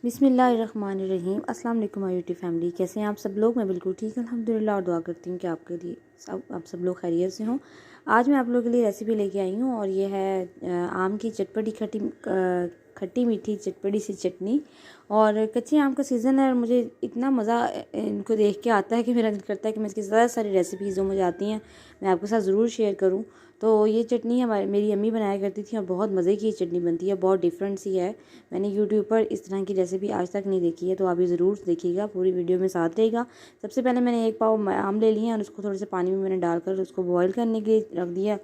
बिस्मिल्लाहिर्रहमानिर्रहीम। अस्सलाम वालेकुम माय यूट्यूब फैमिली, कैसे हैं आप सब लोग। मैं बिल्कुल ठीक अल्हम्दुलिल्लाह और दुआ करती हूँ कि आपके लिए आप सब लोग खैरियत से हों। आज मैं आप लोगों के लिए रेसिपी लेके आई हूँ और ये है आम की चटपटी खट्टी मीठी चटपटी सी चटनी। और कच्चे आम का सीज़न है और मुझे इतना मज़ा इनको देख के आता है कि मेरा दिल करता है कि मैं इसकी ज़्यादा सारी रेसिपीज़ जो मुझे आती हैं मैं आपके साथ ज़रूर शेयर करूँ। तो ये चटनी मेरी अम्मी बनाया करती थी और बहुत मज़े की ये चटनी बनती है, बहुत डिफरेंट सी है। मैंने यूट्यूब पर इस तरह की रेसिपी आज तक नहीं देखी है, तो आप ये ज़रूर देखिएगा, पूरी वीडियो में साथ रहेगा। सबसे पहले मैंने एक पाव आम ले लिए हैं और उसको थोड़े से पानी में मैंने डालकर उसको बॉईल करने के लिए रख दिया।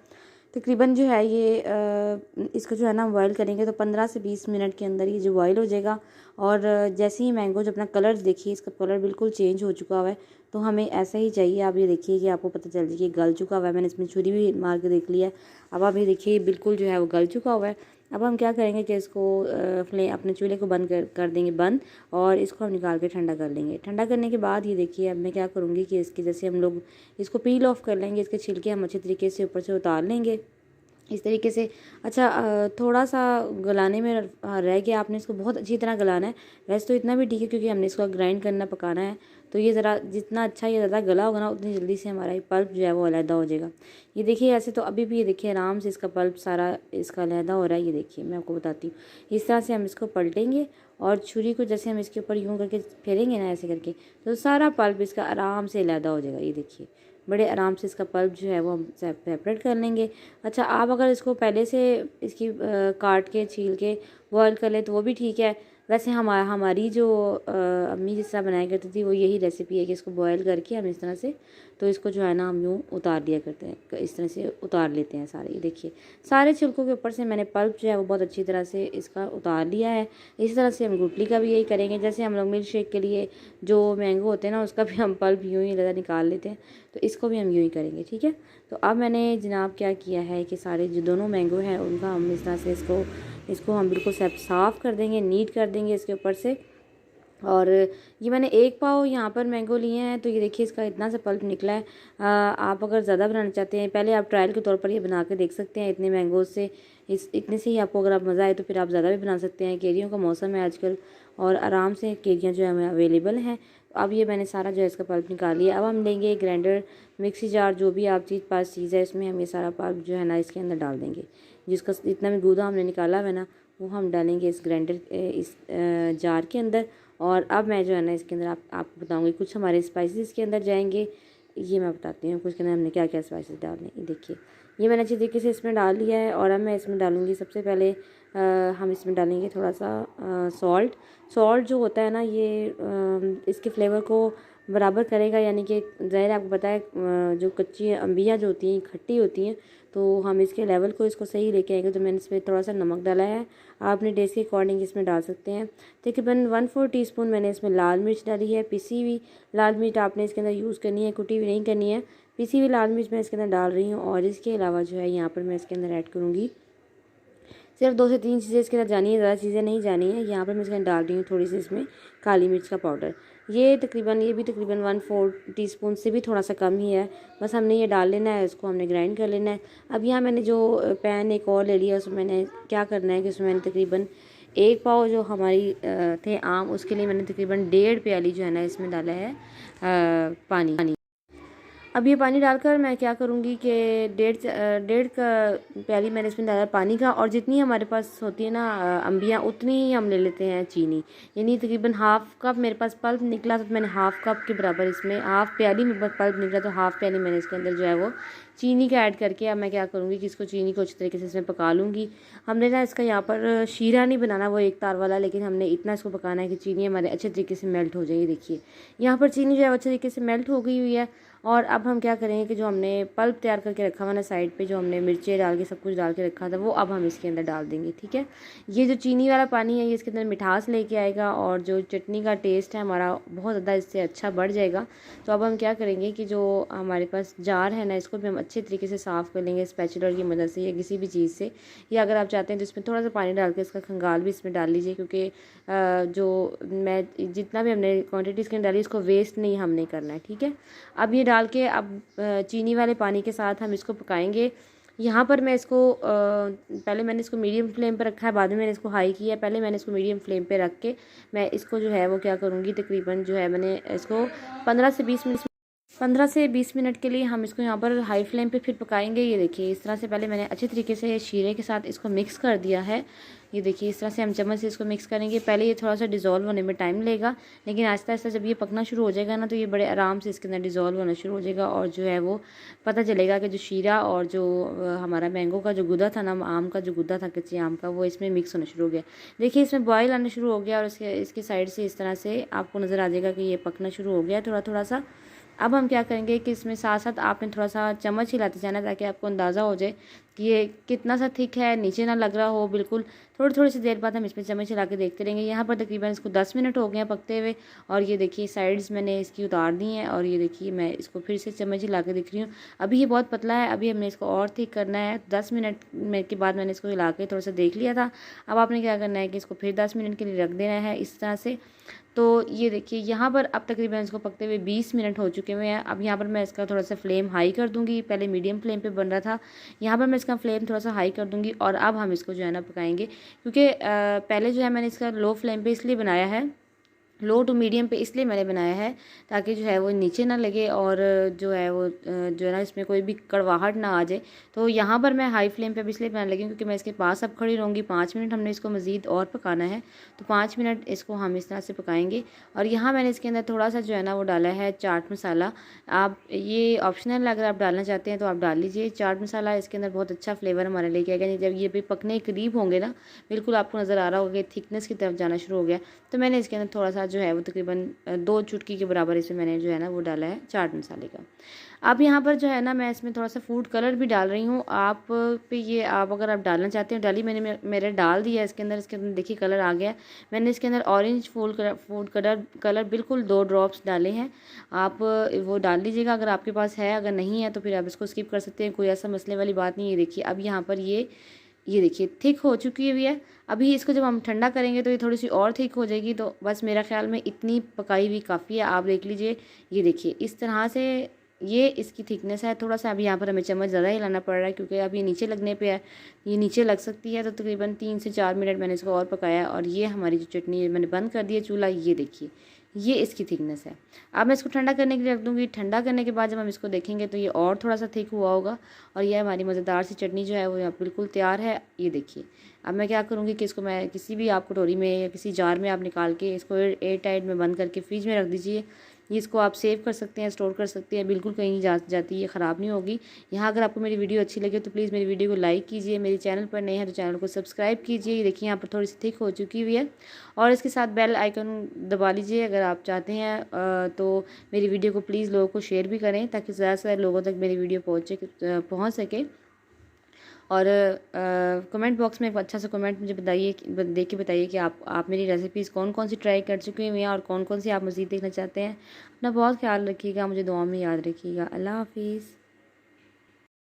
तकरीबन जो है ये इसको जो है ना बॉईल करेंगे तो 15 से 20 मिनट के अंदर ये जो बॉईल हो जाएगा। और जैसे ही मैंगो जो अपना कलर देखिए, इसका कलर बिल्कुल चेंज हो चुका हुआ है, तो हमें ऐसा ही चाहिए। आप ये देखिए कि आपको पता चल जाए कि गल चुका हुआ है। मैंने इसमें छुरी भी मार के देख लिया है। अब आप ये देखिए बिल्कुल जो है वो गल चुका हुआ है। अब हम क्या करेंगे कि इसको अपने चूल्हे को बंद कर देंगे बंद, और इसको हम निकाल के ठंडा कर लेंगे। ठंडा करने के बाद ये देखिए अब मैं क्या करूँगी कि इसकी जैसे हम लोग इसको पील ऑफ कर लेंगे, इसके छिलके हम अच्छे तरीके से ऊपर से उतार लेंगे इस तरीके से। अच्छा, थोड़ा सा गलाने में रह गया, आपने इसको बहुत अच्छी तरह गलाना है। वैसे तो इतना भी ठीक है क्योंकि हमने इसको ग्राइंड करना पकाना है, तो ये ज़रा जितना अच्छा ये ज़्यादा गला होगा ना उतनी जल्दी से हमारा ये पल्प जो है वो अलहदा हो जाएगा। ये देखिए ऐसे तो अभी भी ये देखिए आराम से इसका पल्प सारा इसका अलहदा हो रहा है। ये देखिए मैं आपको बताती हूँ, इस तरह से हम इसको पलटेंगे और छुरी को जैसे हम इसके ऊपर यूँ करके फेरेंगे ना ऐसे करके, तो सारा पल्प इसका आराम से अलहदा हो जाएगा। ये देखिए बड़े आराम से इसका पल्प जो है वो हम सेपरेट कर लेंगे। अच्छा, आप अगर इसको पहले से इसकी काट के छील के बॉयल कर ले तो वो भी ठीक है। वैसे हमारी जो अम्मी जिस तरह बनाया करती थी वो यही रेसिपी है कि इसको बॉयल करके हम इस तरह से, तो इसको जो है ना हम यूँ उतार दिया करते हैं, इस तरह से उतार लेते हैं सारे। ये देखिए सारे छिलकों के ऊपर से मैंने पल्प जो है वो बहुत अच्छी तरह से इसका उतार लिया है। इसी तरह से हम गुटली का भी यही करेंगे। जैसे हम लोग मिल्क शेक के लिए जो मैंगो होते हैं ना उसका भी हम पल्प यूँ ही ज़्यादा निकाल लेते हैं, तो इसको भी हम यूँ ही करेंगे, ठीक है। तो अब मैंने जनाब क्या किया है कि सारे जो दोनों मैंगो हैं उनका हम इस तरह से इसको हम बिल्कुल साफ़ कर देंगे, नीट कर देंगे इसके ऊपर से। और ये मैंने एक पाव यहाँ पर मैंगो लिए हैं, तो ये देखिए इसका इतना सा पल्प निकला है। आप अगर ज़्यादा बनाना चाहते हैं, पहले आप ट्रायल के तौर पर ये बना के देख सकते हैं। इतने मैंगोज से इतने से ही आपको अगर आप मज़ा आए तो फिर आप ज़्यादा भी बना सकते हैं। केरियों का मौसम है आजकल और आराम से केरियाँ जो है हमें अवेलेबल हैं। अब ये मैंने सारा जो है इसका पल्प निकाल लिया। अब हम लेंगे ग्राइंडर, मिक्सी जार, जो भी आप पास चीज़ है, इसमें हम ये सारा पल्प जो है ना इसके अंदर डाल देंगे। जिसका इतना भी गूदा हमने निकाला हुआ है ना वो हम डालेंगे इस जार के अंदर। और अब मैं जो है ना इसके अंदर आपको बताऊंगी कुछ हमारे स्पाइसेस के अंदर जाएंगे। ये मैं बताती हूँ कुछ के अंदर हमने क्या क्या स्पाइसेस डालने। ये देखिए ये मैंने अच्छी तरीके से इसमें डाल लिया है। और अब मैं इसमें डालूँगी सबसे पहले हम इसमें डालेंगे थोड़ा सा सॉल्ट जो होता है ना ये इसके फ्लेवर को बराबर करेगा। यानी कि ज़ाहिर आपको पता है जो कच्ची अम्बियाँ जो होती हैं खट्टी होती हैं, तो हम इसके लेवल को इसको सही लेके आएंगे। तो मैंने इसमें थोड़ा सा नमक डाला है, आप अपने टेस्ट के अकॉर्डिंग इसमें डाल सकते हैं। तकरीबन 1/4 टीस्पून मैंने इसमें लाल मिर्च डाली है, पिसी हुई लाल मिर्च आपने इसके अंदर यूज़ करनी है, कुटी हुई नहीं करनी है। पिसी हुई लाल मिर्च मैं इसके अंदर डाल रही हूँ। और इसके अलावा जो है यहाँ पर मैं इसके अंदर ऐड करूँगी सिर्फ 2 से 3 चीज़ें इसके अंदर जानी है, ज़्यादा चीज़ें नहीं जानी है। यहाँ पर मैं इसके अंदर डाल रही हूँ थोड़ी सी इसमें काली मिर्च का पाउडर। ये भी तकरीबन 1/4 टीस्पून से भी थोड़ा सा कम ही है। बस हमने ये डाल लेना है, इसको हमने ग्राइंड कर लेना है। अब यहाँ मैंने जो पैन एक और ले लिया, उसमें मैंने क्या करना है कि उसमें मैंने तकरीबन एक पाव जो हमारी थे आम, उसके लिए मैंने तकरीबन 1.5 प्याली जो है ना इसमें डाला है पानी। अब ये पानी डालकर मैं क्या करूँगी कि डेढ़ का प्याली मैंने इसमें डाला पानी का। और जितनी हमारे पास होती है ना अम्बियाँ, उतनी ही हम ले लेते हैं चीनी। यानी तकरीबन हाफ़ कप मेरे पास पल्प निकला, तो मैंने हाफ़ कप के बराबर इसमें हाफ़ प्याली में पल्प निकला, तो हाफ़ प्याली मैंने इसके अंदर जो है वो चीनी का ऐड करके अब मैं क्या करूँगी कि इसको चीनी को अच्छी तरीके से इसमें पका लूँगी। हमने ना इसका यहाँ पर शीरा नहीं बनाना वो एक तार वाला, लेकिन हमने इतना इसको पकाना है कि चीनी हमारे अच्छे तरीके से मेल्ट हो जाए। देखिए यहाँ पर चीनी जो है अच्छे तरीके से मेल्ट हो गई हुई है। और अब हम क्या करेंगे कि जो हमने पल्प तैयार करके रखा हुआ ना साइड पे, जो हमने मिर्चें डाल के सब कुछ डाल के रखा था, वो अब हम इसके अंदर डाल देंगे, ठीक है। ये जो चीनी वाला पानी है ये इसके अंदर मिठास लेके आएगा और जो चटनी का टेस्ट है हमारा बहुत ज़्यादा इससे अच्छा बढ़ जाएगा। तो अब हम क्या करेंगे कि जो हमारे पास जार है ना इसको भी हम अच्छे तरीके से साफ़ कर लेंगे स्पैचुलर की मदद से या किसी भी चीज़ से। या अगर आप चाहते हैं तो इसमें थोड़ा सा पानी डाल के इसका खंगाल भी इसमें डाल लीजिए, क्योंकि जो मैं जितना भी हमने क्वान्टिटी इसके अंदर डाली इसको वेस्ट नहीं हमने करना है, ठीक है। अब ये डाल के अब चीनी वाले पानी के साथ हम इसको पकाएंगे यहाँ पर मैं इसको पहले मैंने इसको मीडियम फ्लेम पे रखा है, बाद में मैंने इसको हाई किया है। पहले मैंने इसको मीडियम फ्लेम पे रख के मैं इसको जो है वो क्या करूँगी, तकरीबन जो है मैंने इसको 15 से 20 मिनट के लिए हम इसको यहाँ पर हाई फ्लेम पे फिर पकाएंगे। ये देखिए इस तरह से पहले मैंने अच्छे तरीके से शीरे के साथ इसको मिक्स कर दिया है। ये देखिए इस तरह से हम चम्मच से इसको मिक्स करेंगे। पहले ये थोड़ा सा डिज़ोल्व होने में टाइम लेगा, लेकिन आहिस्ता आहिस्ता जब ये पकना शुरू हो जाएगा ना, तो ये बड़े आराम से इसके अंदर डिज़ोल्व होना शुरू हो जाएगा और जो है वो पता चलेगा कि जो शीरा और जो हमारा मैंगो का जो गुदा था ना, आम का जो गुदा था कच्चे आम का, वो इसमें मिक्स होना शुरू हो गया। देखिए इसमें बॉयल आना शुरू हो गया और इसके साइड से इस तरह से आपको नज़र आ जाएगा कि ये पकना शुरू हो गया थोड़ा थोड़ा सा। अब हम क्या करेंगे कि इसमें साथ साथ आपने थोड़ा सा चम्मच हिलाते जाना, ताकि आपको अंदाज़ा हो जाए कि ये कितना सा थिक है, नीचे ना लग रहा हो बिल्कुल। थोड़ी थोड़ी सी देर बाद हम इसमें चम्मच हिला के देखते रहेंगे। यहाँ पर तकरीबन इसको 10 मिनट हो गए हैं पकते हुए, और ये देखिए साइड्स मैंने इसकी उतार दी हैं, और ये देखिए मैं इसको फिर से चम्मच हिला के दिख रही हूँ। अभी ये बहुत पतला है, अभी हमने इसको और थिक करना है। 10 मिनट के बाद मैंने इसको हिला के थोड़ा सा देख लिया था। अब आपने क्या करना है कि इसको फिर 10 मिनट के लिए रख देना है इस तरह से। तो ये देखिए यहाँ पर अब तकरीबन इसको पकते हुए 20 मिनट हो चुके हुए हैं। अब यहाँ पर मैं इसका थोड़ा सा फ्लेम हाई कर दूँगी। पहले मीडियम फ्लेम पे बन रहा था, यहाँ पर मैं इसका फ्लेम थोड़ा सा हाई कर दूँगी, और अब हम इसको जो है ना पकाएंगे। क्योंकि पहले जो है मैंने इसका लो फ्लेम पे इसलिए बनाया है, लो टू मीडियम पे इसलिए मैंने बनाया है ताकि जो है वो नीचे ना लगे, और जो है वो जो है ना इसमें कोई भी कड़वाहट ना आ जाए। तो यहाँ पर मैं हाई फ्लेम पे अब इसलिए बनाने लगी क्योंकि मैं इसके पास अब खड़ी रहूँगी। 5 मिनट हमने इसको मज़ीद और पकाना है, तो 5 मिनट इसको हम इस तरह से पकाएंगे। और यहाँ मैंने इसके अंदर थोड़ा सा जो है ना वो डाला है चाट मसाला। आप ये ऑप्शनल, अगर आप डालना चाहते हैं तो आप डाल लीजिए चाट मसाला। इसके अंदर बहुत अच्छा फ्लेवर हमारे लेके आएगा। जब ये भी पकने के करीब होंगे ना, बिल्कुल आपको नज़र आ रहा होगा थिकनेस की तरफ जाना शुरू हो गया, तो मैंने इसके अंदर थोड़ा सा जो है वो तकरीबन 2 चुटकी के बराबर इसमें मैंने जो है ना वो डाला है चाट मसाले का। अब यहाँ पर जो है ना मैं इसमें थोड़ा सा फूड कलर भी डाल रही हूँ। आप पे ये आप अगर आप डालना चाहते हो डाली, मैंने मेरे डाल दिया है इसके अंदर। इसके अंदर देखिए कलर आ गया। मैंने इसके अंदर ऑरेंज फूड कलर बिल्कुल 2 ड्रॉप्स डाले हैं। आप वो डाल लीजिएगा अगर आपके पास है, अगर नहीं है तो फिर आप इसको स्किप कर सकते हैं, कोई ऐसा मसले वाली बात नहीं है। देखिए अब यहाँ पर ये देखिए थिक हो चुकी हुई है। अभी इसको जब हम ठंडा करेंगे तो ये थोड़ी सी और थिक हो जाएगी। तो बस मेरा ख्याल में इतनी पकाई हुई काफ़ी है। आप देख लीजिए, ये देखिए इस तरह से ये इसकी थिकनेस है। थोड़ा सा अभी यहाँ पर हमें चम्मच ज़्यादा हिलाना पड़ रहा है क्योंकि अब ये नीचे लगने पे है, ये नीचे लग सकती है। तो तकरीबन 3 से 4 मिनट मैंने इसको और पकाया, और ये हमारी जो चटनी है मैंने बंद कर दिया चूल्हा। ये देखिए ये इसकी थिकनेस है। अब मैं इसको ठंडा करने के लिए रख दूँगी। ठंडा करने के बाद जब हम इसको देखेंगे तो ये और थोड़ा सा थिक हुआ होगा, और ये हमारी मज़ेदार सी चटनी जो है वो यहाँ बिल्कुल तैयार है। ये देखिए अब मैं क्या करूँगी कि इसको मैं किसी भी आप कटोरी में या किसी जार में आप निकाल के इसको एयर टाइट में बंद करके फ्रिज में रख दीजिए। ये इसको आप सेव कर सकते हैं, स्टोर कर सकते हैं, बिल्कुल कहीं जाती है, ख़राब नहीं होगी। यहाँ अगर आपको मेरी वीडियो अच्छी लगे तो प्लीज़ मेरी वीडियो को लाइक कीजिए। मेरे चैनल पर नए हैं तो चैनल को सब्सक्राइब कीजिए। ये देखिए यहाँ पर थोड़ी सी थिक हो चुकी हुई है, और इसके साथ बेल आइकन दबा लीजिए अगर आप चाहते हैं। तो मेरी वीडियो को प्लीज़ लोगों को शेयर भी करें ताकि ज़्यादा से ज़्यादा लोगों तक मेरी वीडियो पहुँच सके। और कमेंट बॉक्स में एक अच्छा सा कमेंट मुझे बताइए, देख के बताइए कि आप मेरी रेसिपीज़ कौन कौन सी ट्राई कर चुके हुए हैं और कौन कौन सी आप मज़ीद देखना चाहते हैं। अपना बहुत ख्याल रखिएगा, मुझे दुआ में याद रखिएगा। अल्लाह हाफिज़।